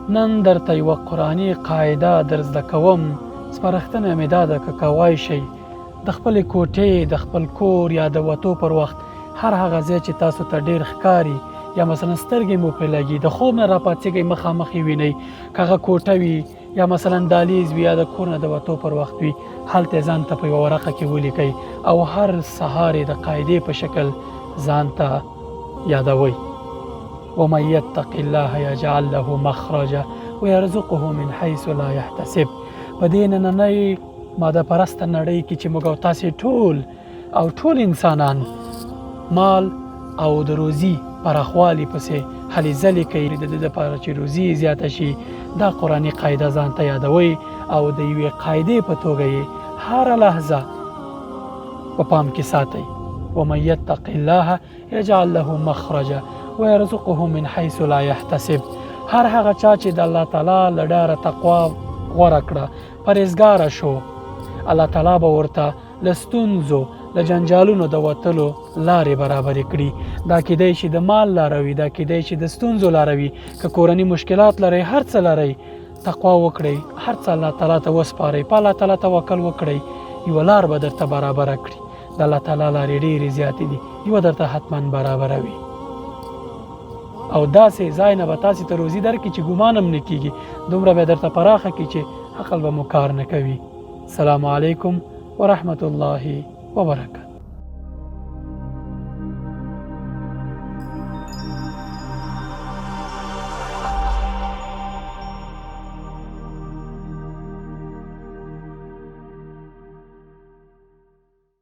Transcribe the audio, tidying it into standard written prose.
نن درته یوه قرآني قاعده در زده کوم. سپارښتنه مې دا ده که کوای شئ د خپلې کوټې د خپل کور یا د وتو پر وخت هر هغه ځای چې تاسو ته ډېر ښکاري یا مثلا سترګې مو پرې لګي د خوب نه راپاڅېږئ مخامخ یې وینئ که هغه کوټه وي یا مثلا دهلیز وي یا د کور نه د وتو پر وخت وي هلته ځان ته په یوه ورقه کې ولیکئ او هر سهار یې د قاعدې په شکل ځان ته یادوئ. ومن يتق الله يجعل له مخرجا ويرزقه من حيث لا يحتسب. په دې نننۍ ماده پرسته نړۍ کې چې موږ او تاسې ټول انسانان مال او د روزي پراخوالي پسې هلې ځلې کوي د دې لپاره چې روزي زیاته شي دا قرآني قاعده ځان ته یادوئ او د یوې قاعدې په توګه یې هره لحظه په پام کې ساتئ. ومن يتق الله يجعل له مخرجا ويرزقه من حيث لا يحتسب. هر هغه چا چې د الله تعالی له ډاره تقوا غوره کړه پرهیزګاره شو الله تعالی به ورته له ستونزو له جنجالونو د وتلو لارې برابرې کړي. دا کیدای شي د مال لاره وي دا کیدای شي د ستونزو لاره وي که کورني مشکلات لرئ هر څه لرئ تقوا وکړئ هر څه الله تعالی ته وسپارئ په الله تعالی توکل وکړئ یوه لار به درته برابره کړي. د الله تعالی لارې ډېرې زیاتې دي یوه درته حتما برابروي او داسې ځای نه به تاسې ته روزي درکړي چې ګمان هم نه کېږي دومره به درته پراخه کړي چې عقل به مو کار نه کوي. السلام علیکم ورحمة الله وبرکاته.